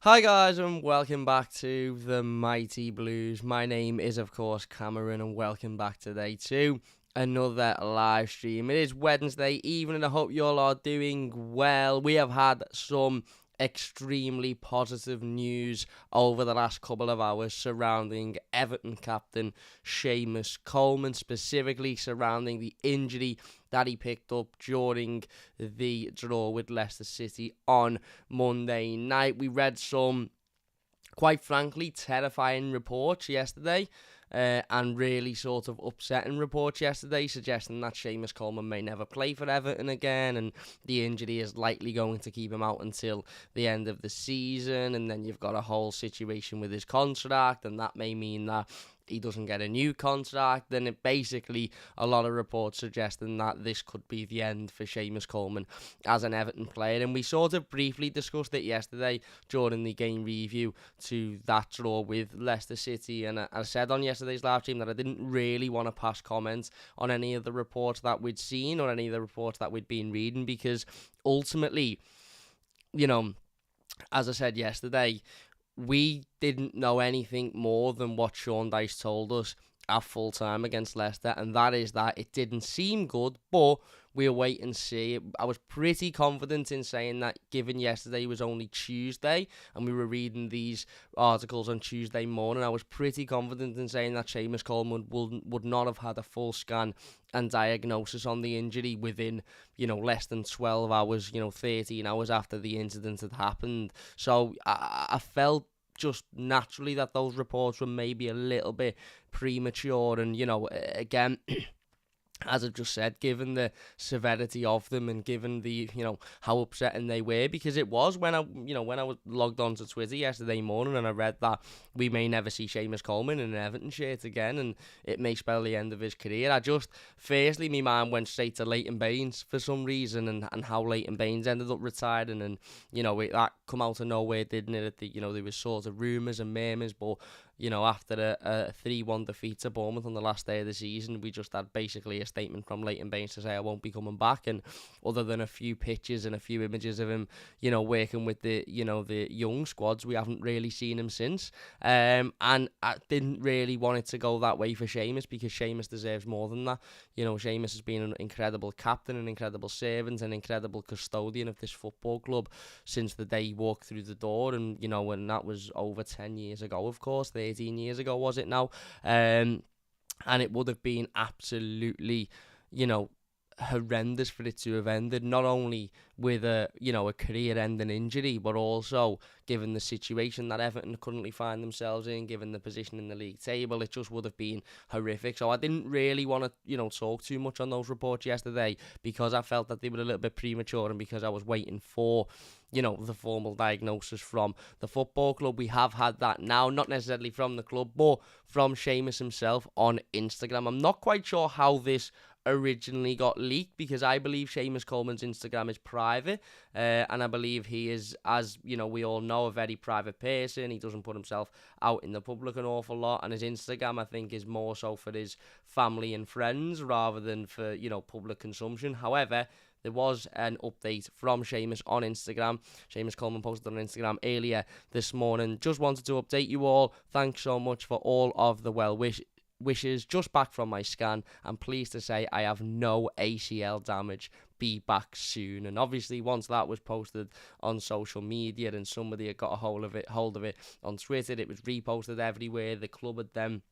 Hi guys and welcome back to the Mighty Blues. My name is of course Cameron and welcome back today to another live stream. It is Wednesday evening and I hope you all are doing well. We have had some extremely positive news over the last couple of hours surrounding Everton captain Seamus Coleman, specifically surrounding the injury that he picked up during the draw with Leicester City on Monday night. We read some, quite frankly, terrifying reports yesterday. And really sort of upsetting reports yesterday suggesting that Seamus Coleman may never play for Everton again and the injury is likely going to keep him out until the end of the season, and then you've got a whole situation with his contract and that may mean that he doesn't get a new contract. Then it basically a lot of reports suggesting that this could be the end for Seamus Coleman as an Everton player, and we sort of briefly discussed it yesterday during the game review to that draw with Leicester City, and I said on yesterday's live stream that I didn't really want to pass comments on any of the reports that we'd seen or any of the reports that we'd been reading, because ultimately, you know, as I said yesterday, we didn't know anything more than what Sean Dyche told us at full time against Leicester, and that is that it didn't seem good, but we'll wait and see. I was pretty confident in saying that, given yesterday was only Tuesday and we were reading these articles on Tuesday morning, I was pretty confident in saying that Seamus Coleman would not have had a full scan and diagnosis on the injury within, less than 12 hours, 13 hours after the incident had happened. So I felt just naturally that those reports were maybe a little bit premature, and again, as I've just said, given the severity of them and given the, how upsetting they were, because it was when I was logged onto Twitter yesterday morning and I read that we may never see Seamus Coleman in an Everton shirt again and it may spell the end of his career. Firstly, my mind went straight to Leighton Baines for some reason and how Leighton Baines ended up retiring, and, that come out of nowhere, didn't it? There was sort of rumours and murmurs, but after a 3-1 defeat to Bournemouth on the last day of the season, we just had basically a statement from Leighton Baines to say I won't be coming back, and other than a few pictures and a few images of him, working with the young squads, we haven't really seen him since. And I didn't really want it to go that way for Seamus, because Seamus deserves more than that. Seamus has been an incredible captain, an incredible servant, an incredible custodian of this football club since the day he walked through the door, and when that was over 10 years ago, of course, 13 years ago was it now, and it would have been absolutely horrendous for it to have ended, not only with a career-ending injury, but also given the situation that Everton currently find themselves in, given the position in the league table. It just would have been horrific. So I didn't really want to talk too much on those reports yesterday, because I felt that they were a little bit premature, and because I was waiting for the formal diagnosis from the football club. We have had that now, not necessarily from the club, but from Seamus himself on Instagram. I'm not quite sure how this originally got leaked, because I believe Seamus Coleman's Instagram is private, and I believe he is, as we all know, a very private person. He doesn't put himself out in the public an awful lot, and his Instagram, I think, is more so for his family and friends rather than for public consumption. However, there was an update from Seamus on Instagram. Seamus Coleman posted on Instagram earlier this morning. Just wanted to update you all. Thanks so much for all of the well wishes. Just back from my scan. I'm pleased to say I have no ACL damage. Be back soon. And obviously, once that was posted on social media and somebody had got a hold of it on Twitter, it was reposted everywhere. The club had then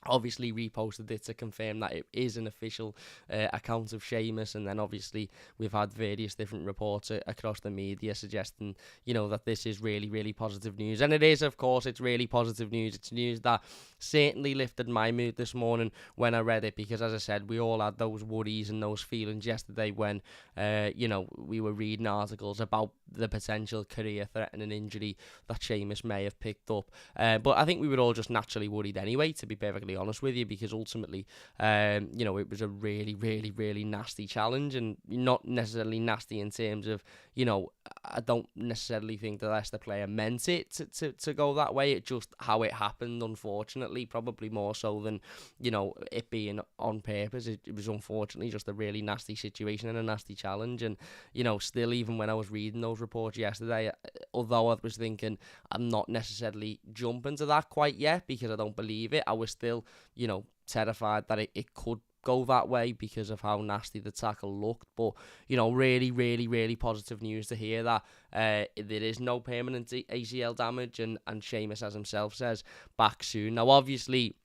obviously reposted it to confirm that it is an official account of Seamus, and then obviously we've had various different reports across the media suggesting that this is really, really positive news, and it is, of course, it's really positive news. It's news that certainly lifted my mood this morning when I read it, because as I said, we all had those worries and those feelings yesterday when we were reading articles about the potential career-threatening injury that Seamus may have picked up, but I think we were all just naturally worried anyway, to be perfectly perfectly honest with you, because ultimately, it was a really, really, really nasty challenge, and not necessarily nasty in terms of, I don't necessarily think the Leicester player meant it to go that way. It's just how it happened, unfortunately, probably more so than, it being on purpose. It was unfortunately just a really nasty situation and a nasty challenge. And, still, even when I was reading those reports yesterday, although I was thinking I'm not necessarily jumping to that quite yet because I don't believe it, I was still, terrified that it could go that way because of how nasty the tackle looked. But, really, really, really positive news to hear that there is no permanent ACL damage, and Seamus, as himself says, back soon. Now, obviously,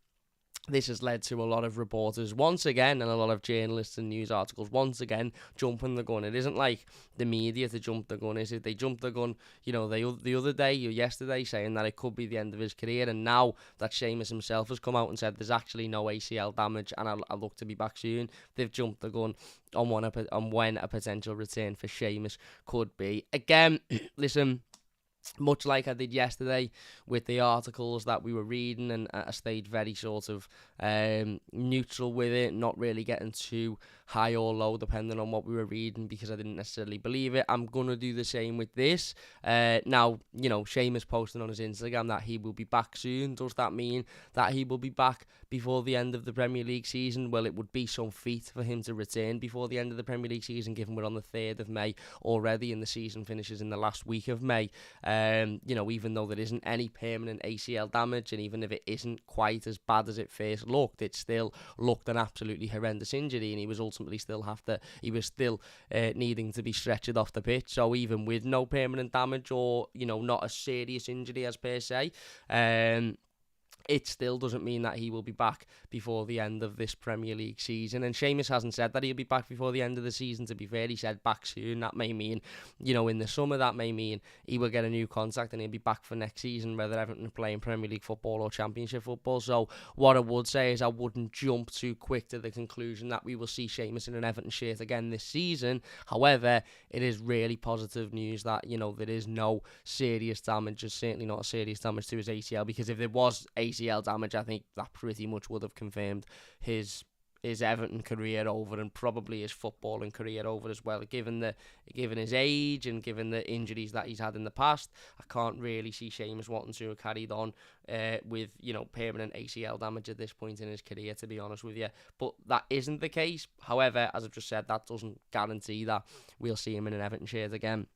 this has led to a lot of reporters once again, and a lot of journalists and news articles once again jumping the gun. It isn't like the media to jump the gun, is it? They jumped the gun, the other day or yesterday, saying that it could be the end of his career, and now that Seamus himself has come out and said there's actually no ACL damage and I look to be back soon, they've jumped the gun on when a potential return for Seamus could be. Again, listen, much like I did yesterday with the articles that we were reading, and I stayed very sort of neutral with it, not really getting too high or low depending on what we were reading, because I didn't necessarily believe it. I'm going to do the same with this. Now, Seamus posting on his Instagram that he will be back soon. Does that mean that he will be back before the end of the Premier League season? Well, it would be some feat for him to return before the end of the Premier League season, given we're on the 3rd of May already and the season finishes in the last week of May. Even though there isn't any permanent ACL damage, and even if it isn't quite as bad as it first looked, it still looked an absolutely horrendous injury, and he was ultimately still needing to be stretchered off the pitch. So even with no permanent damage, or not a serious injury as per se, it still doesn't mean that he will be back before the end of this Premier League season. And Seamus hasn't said that he'll be back before the end of the season, to be fair. He said back soon. That may mean, in the summer. That may mean he will get a new contract and he'll be back for next season, whether Everton are playing Premier League football or Championship football. So what I would say is I wouldn't jump too quick to the conclusion that we will see Seamus in an Everton shirt again this season. However, it is really positive news that, there is no serious damage. There's certainly not a serious damage to his ACL, because if there was ACL damage, I think that pretty much would have confirmed his Everton career over, and probably his footballing career over as well. Given his age and given the injuries that he's had in the past, I can't really see Seamus wanting to have carried on with permanent ACL damage at this point in his career, to be honest with you. But that isn't the case. However, as I've just said, that doesn't guarantee that we'll see him in an Everton shirt again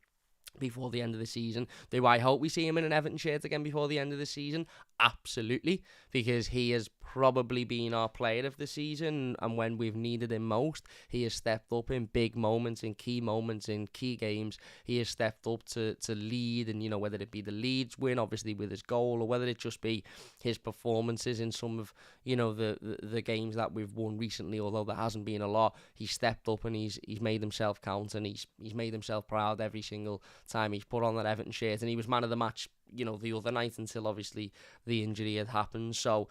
before the end of the season. Do I hope we see him in an Everton shirt again before the end of the season? Absolutely, because he has probably been our player of the season, and when we've needed him most, he has stepped up in big moments, in key games. He has stepped up to lead, and whether it be the Leeds win, obviously with his goal, or whether it just be his performances in some of the games that we've won recently, although there hasn't been a lot. He's stepped up and he's made himself count, and he's made himself proud every single time he's put on that Everton shirt, and he was man of the match the other night, until obviously the injury had happened. So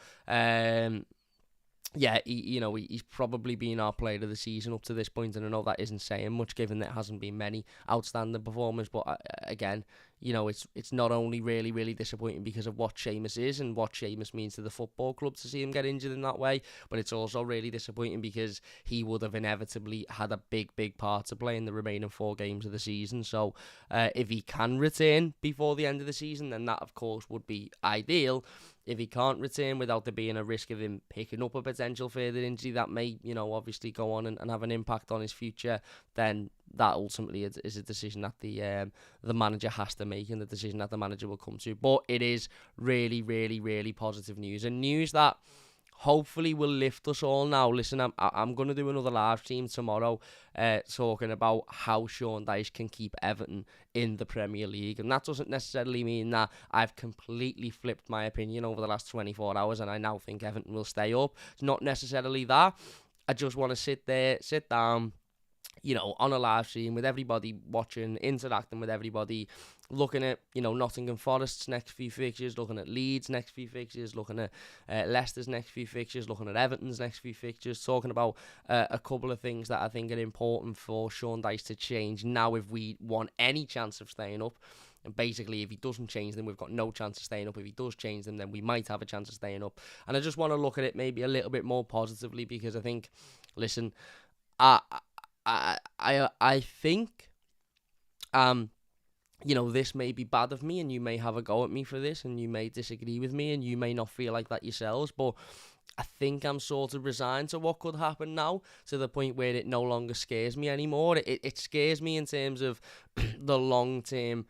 he's probably been our player of the season up to this point, and I know that isn't saying much given there hasn't been many outstanding performers, but again, it's not only really, really disappointing because of what Seamus is and what Seamus means to the football club to see him get injured in that way, but it's also really disappointing because he would have inevitably had a big, big part to play in the remaining 4 games of the season. So if he can return before the end of the season, then that of course would be ideal. If he can't return without there being a risk of him picking up a potential further injury that may, obviously go on and have an impact on his future, then that ultimately is a decision that the manager has to make, and the decision that the manager will come to. But it is really, really, really positive news, and news that hopefully will lift us all. Now, listen, I'm going to do another live stream tomorrow talking about how Sean Dyche can keep Everton in the Premier League. And that doesn't necessarily mean that I've completely flipped my opinion over the last 24 hours and I now think Everton will stay up. It's not necessarily that. I just want to sit down, on a live stream with everybody watching, interacting with everybody, looking at, Nottingham Forest's next few fixtures, looking at Leeds' next few fixtures, looking at Leicester's next few fixtures, looking at Everton's next few fixtures, talking about a couple of things that I think are important for Sean Dyche to change now if we want any chance of staying up. And basically, if he doesn't change them, we've got no chance of staying up. If he does change them, then we might have a chance of staying up. And I just want to look at it maybe a little bit more positively, because I think, listen, I think, this may be bad of me, and you may have a go at me for this, and you may disagree with me, and you may not feel like that yourselves, but I think I'm sort of resigned to what could happen now, to the point where it no longer scares me anymore. It scares me in terms of the long-term,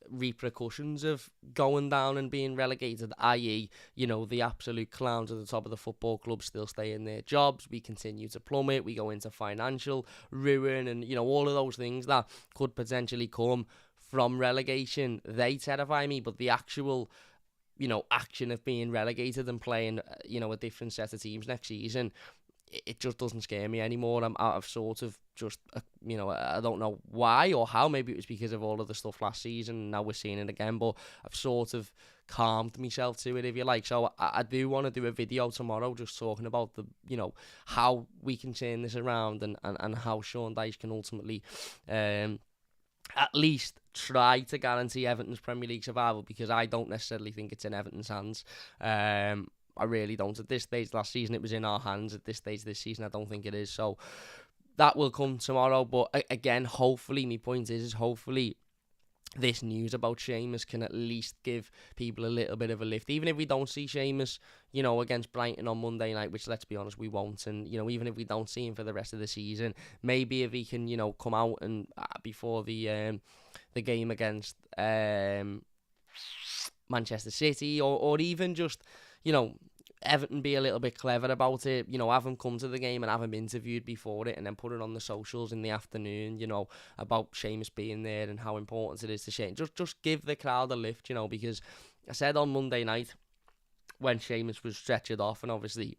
repercussions of going down and being relegated, i.e., the absolute clowns at the top of the football club still stay in their jobs, we continue to plummet, we go into financial ruin, and, all of those things that could potentially come from relegation. They terrify me, but the actual action of being relegated and playing, a different set of teams next season, it just doesn't scare me anymore. I've sort of just, I don't know why or how. Maybe it was because of all of the stuff last season, and now we're seeing it again, but I've sort of calmed myself to it, if you like. So I do want to do a video tomorrow just talking about the, how we can turn this around, and how Sean Dyche can ultimately, at least try to guarantee Everton's Premier League survival, because I don't necessarily think it's in Everton's hands. I really don't. At this stage last season, it was in our hands. At this stage this season, I don't think it is. So that will come tomorrow. But again, hopefully, my point is hopefully this news about Seamus can at least give people a little bit of a lift. Even if we don't see Seamus, against Brighton on Monday night, which, let's be honest, we won't. And, even if we don't see him for the rest of the season, maybe if he can, come out and before the game against Manchester City, or even just, Everton be a little bit clever about it, have him come to the game and have him interviewed before it, and then put it on the socials in the afternoon, about Seamus being there and how important it is to Seamus. Just give the crowd a lift, because I said on Monday night when Seamus was stretchered off, and obviously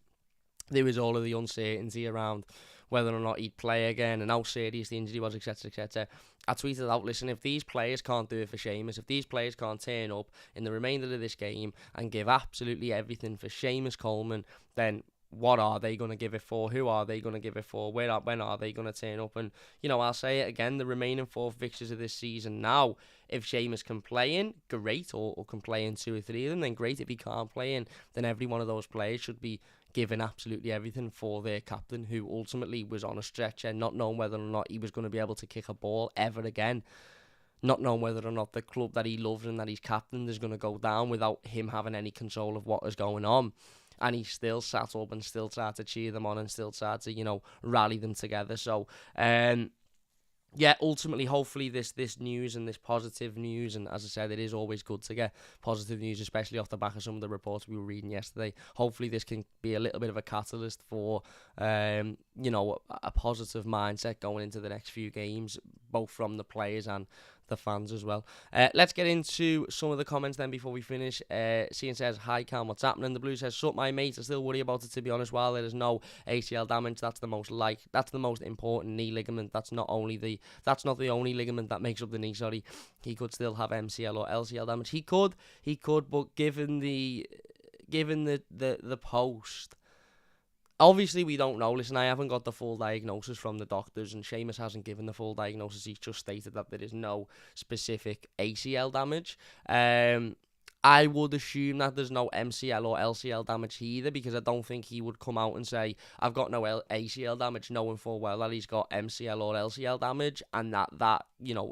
there was all of the uncertainty around whether or not he'd play again and how serious the injury was, etc., etc. I tweeted out, listen, if these players can't do it for Seamus, if these players can't turn up in the remainder of this game and give absolutely everything for Seamus Coleman, then what are they going to give it for? Who are they going to give it for? When are they going to turn up? And, I'll say it again, the remaining 4 fixtures of this season now, if Seamus can play in, great, or can play in 2 or 3 of them, then great. If he can't play in, then every one of those players should be given absolutely everything for their captain, who ultimately was on a stretcher, not knowing whether or not he was going to be able to kick a ball ever again, not knowing whether or not the club that he loves and that he's captained is going to go down without him having any control of what is going on. And he still sat up and still tried to cheer them on and still tried to, rally them together. So, ultimately, hopefully this news and this positive news, and as I said, it is always good to get positive news, especially off the back of some of the reports we were reading yesterday. Hopefully this can be a little bit of a catalyst for, a positive mindset going into the next few games, both from the players and the fans as well. Let's get into some of the comments then before we finish. Cian says, hi Cam, what's happening? The Blue says, sup my mates, I still worry about it, to be honest. While there is no ACL damage, that's the most important knee ligament. That's not the only ligament that makes up the knee, sorry. He could still have MCL or LCL damage. He could, but given the post, obviously, we don't know. Listen, I haven't got the full diagnosis from the doctors, and Seamus hasn't given the full diagnosis. He's just stated that there is no specific ACL damage. I would assume that there's no MCL or LCL damage either, because I don't think he would come out and say, I've got no ACL damage, knowing full well that he's got MCL or LCL damage, and that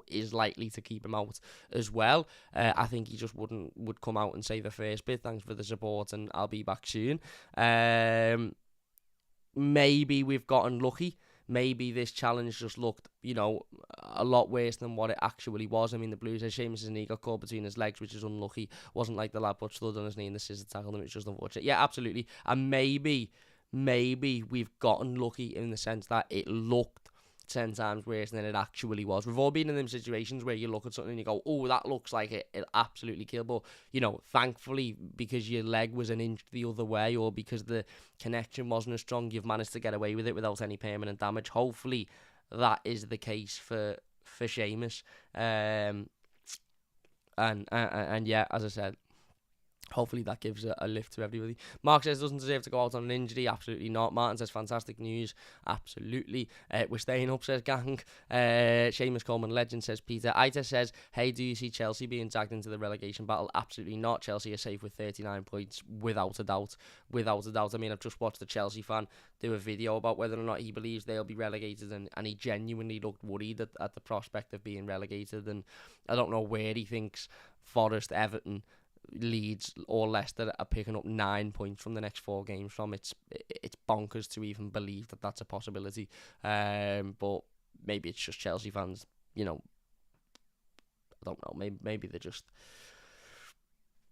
is likely to keep him out as well. I think he just would come out and say the first bit, thanks for the support, and I'll be back soon. Maybe we've gotten lucky. Maybe this challenge just looked, a lot worse than what it actually was. I mean, the Blues, Seamus' knee got caught between his legs, which is unlucky. Wasn't like the lad put blood on his knee and the scissor tackled him. It's just unfortunate. Yeah, absolutely. And maybe we've gotten lucky in the sense that it looked 10 times worse than it actually was. We've all been in them situations where you look at something and you go, oh, that looks like it'll absolutely kill. But, thankfully, because your leg was an inch the other way, or because the connection wasn't as strong, you've managed to get away with it without any permanent damage. Hopefully, that is the case for Seamus. And yeah, as I said, Hopefully that gives a lift to everybody. Mark says doesn't deserve to go out on an injury. Absolutely not. Martin says fantastic news. Absolutely. We're staying up, says Gang. Seamus Coleman, legend, says Peter. Ita says, hey, do you see Chelsea being dragged into the relegation battle? Absolutely not. Chelsea are safe with 39 points, without a doubt. Without a doubt. I mean, I've just watched a Chelsea fan do a video about whether or not he believes they'll be relegated, and he genuinely looked worried at the prospect of being relegated. And I don't know where he thinks Forest, Everton, Leeds or Leicester are picking up 9 points from the next 4 games from. It's bonkers to even believe that that's a possibility. But maybe it's just Chelsea fans, I don't know, maybe they're just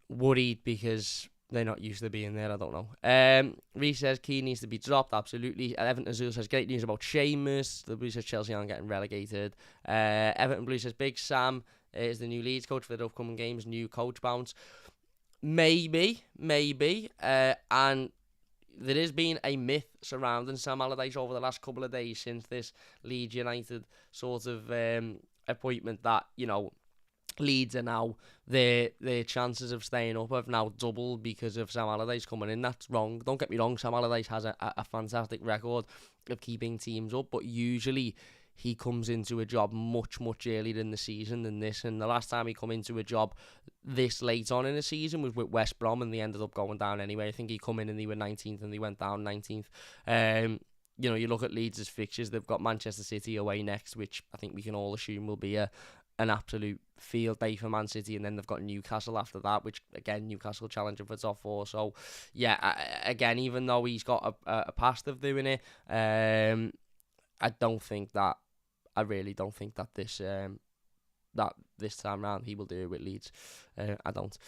worried because they're not used to being there. I don't know. Reece says Key needs to be dropped. Absolutely. Everton Azul says great news about Seamus. The Blue says Chelsea aren't getting relegated. Everton Blue says Big Sam is the new Leeds coach for the upcoming games. New coach bounce. Maybe. And there has been a myth surrounding Sam Allardyce over the last couple of days since this Leeds United sort of appointment that, Leeds are now, their chances of staying up have now doubled because of Sam Allardyce coming in. That's wrong. Don't get me wrong, Sam Allardyce has a fantastic record of keeping teams up, but usually he comes into a job much earlier in the season than this. And the last time he come into a job this late on in the season was with West Brom, and they ended up going down anyway. I think he come in and they were 19th and they went down 19th. You look at Leeds' fixtures, they've got Manchester City away next, which I think we can all assume will be an absolute field day for Man City, and then they've got Newcastle after that, which again, Newcastle challenging for top 4. So yeah, again, even though he's got a past of doing it, I really don't think that this time round he will do it with Leeds. I don't.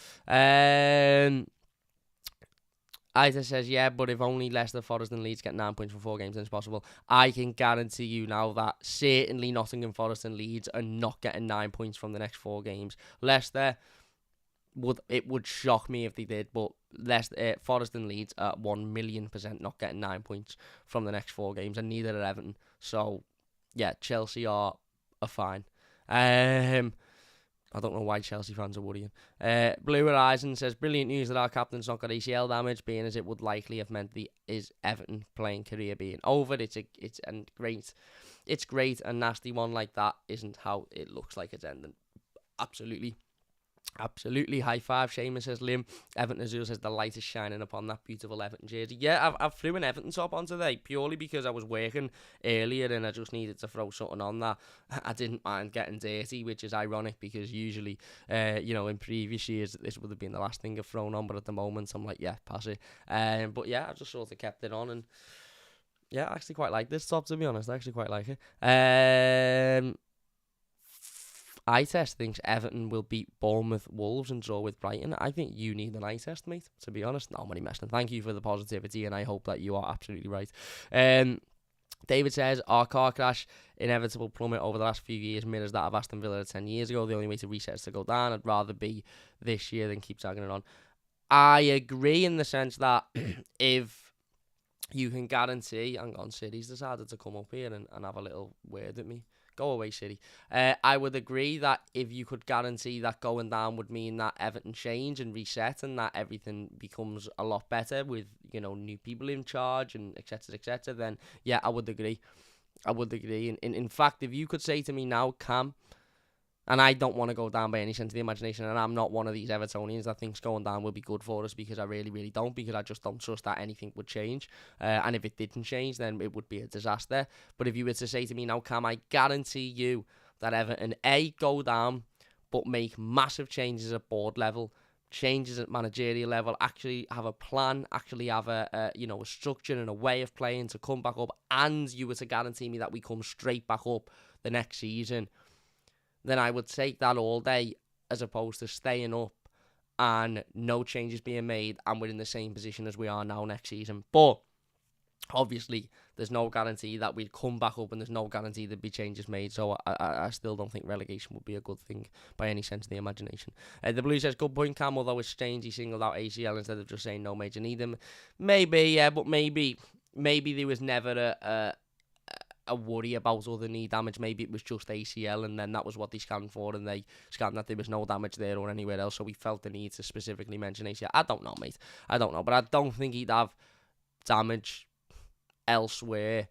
Ida says, yeah, but if only Leicester, Forest and Leeds get 9 points from 4 games, then it's possible. I can guarantee you now that certainly Nottingham Forest and Leeds are not getting 9 points from the next 4 games. Leicester, would shock me if they did, but Leicester, Forest and Leeds are 1,000,000% not getting 9 points from the next 4 games, and neither are Everton. So, yeah, Chelsea are fine. I don't know why Chelsea fans are worrying. Blue Horizon says, brilliant news that our captain's not got ACL damage, being as it would likely have meant his Everton playing career being over. It's great. A nasty one like that isn't how it looks like it's ending. Absolutely. High five. Seamus says, Liam. Everton Azul says the light is shining upon that beautiful Everton jersey. Yeah, I've threw an Everton top on today purely because I was working earlier and I just needed to throw something on that I didn't mind getting dirty, which is ironic because usually, in previous years this would have been the last thing I've thrown on, but at the moment I'm like, yeah, pass it. But yeah, I just sort of kept it on, and yeah, I actually quite like this top, to be honest. I actually quite like it. Eye test thinks Everton will beat Bournemouth, Wolves and draw with Brighton. I think you need an eye test, mate, to be honest. No, I'm only messing. Thank you for the positivity, and I hope that you are absolutely right. David says, our car crash inevitable plummet over the last few years mirrors that of Aston Villa 10 years ago. The only way to reset is to go down. I'd rather be this year than keep tagging it on. I agree in the sense that if you can guarantee, hang on, City's decided to come up here and have a little word with me. Go away, City. I would agree that if you could guarantee that going down would mean that Everton change and reset and that everything becomes a lot better with, new people in charge and etc., then yeah, I would agree. In fact, if you could say to me now, Cam, and I don't want to go down by any sense of the imagination, and I'm not one of these Evertonians that thinks going down will be good for us, because I really don't, because I just don't trust that anything would change. And if it didn't change, then it would be a disaster. But if you were to say to me now, Cam, I guarantee you that Everton, A, go down, but make massive changes at board level, changes at managerial level, actually have a plan, actually have a structure and a way of playing to come back up, and you were to guarantee me that we come straight back up the next season, then I would take that all day, as opposed to staying up and no changes being made and we're in the same position as we are now next season. But obviously, there's no guarantee that we'd come back up, and there's no guarantee there'd be changes made. So I still don't think relegation would be a good thing by any sense of the imagination. The Blue says, good point, Cam, although it's strange he singled out ACL instead of just saying no major need them. Maybe, yeah, but maybe there was never a worry about other knee damage. Maybe it was just ACL, and then that was what they scanned for, and they scanned that there was no damage there or anywhere else, so we felt the need to specifically mention ACL. I don't know, mate. I don't know, but I don't think he'd have damage elsewhere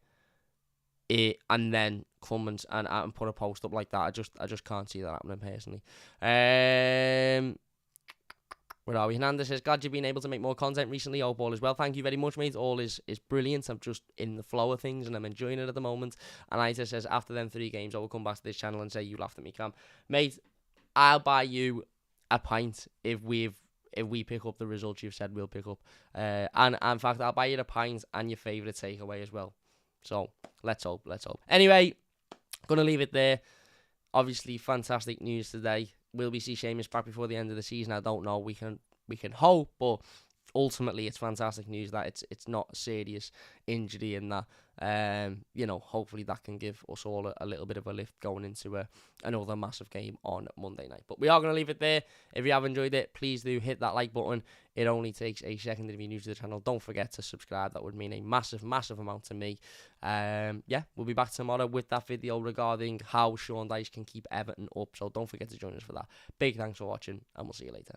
and then come and put a post up like that. I just can't see that happening personally. Where are we? Hernandez says, glad you've been able to make more content recently. Hope all is well. Thank you very much, mate. All is brilliant. I'm just in the flow of things and I'm enjoying it at the moment. And Ita says, after them 3 games, I will come back to this channel and say, you laughed at me, Cam. Mate, I'll buy you a pint if we pick up the results you've said we'll pick up. And in fact, I'll buy you a pint and your favourite takeaway as well. So, let's hope. Anyway, going to leave it there. Obviously, fantastic news today. Will we see Seamus back before the end of the season? I don't know. We can hope, but ultimately it's fantastic news that it's not a serious injury and that hopefully that can give us all a little bit of a lift going into another massive game on Monday night. But we are going to leave it there. If you have enjoyed it, please do hit that like button. It only takes a second if you're new to the channel. Don't forget to subscribe. That would mean a massive amount to me. We'll be back tomorrow with that video regarding how Sean Dyche can keep Everton up. So don't forget to join us for that. Big thanks for watching, and we'll see you later.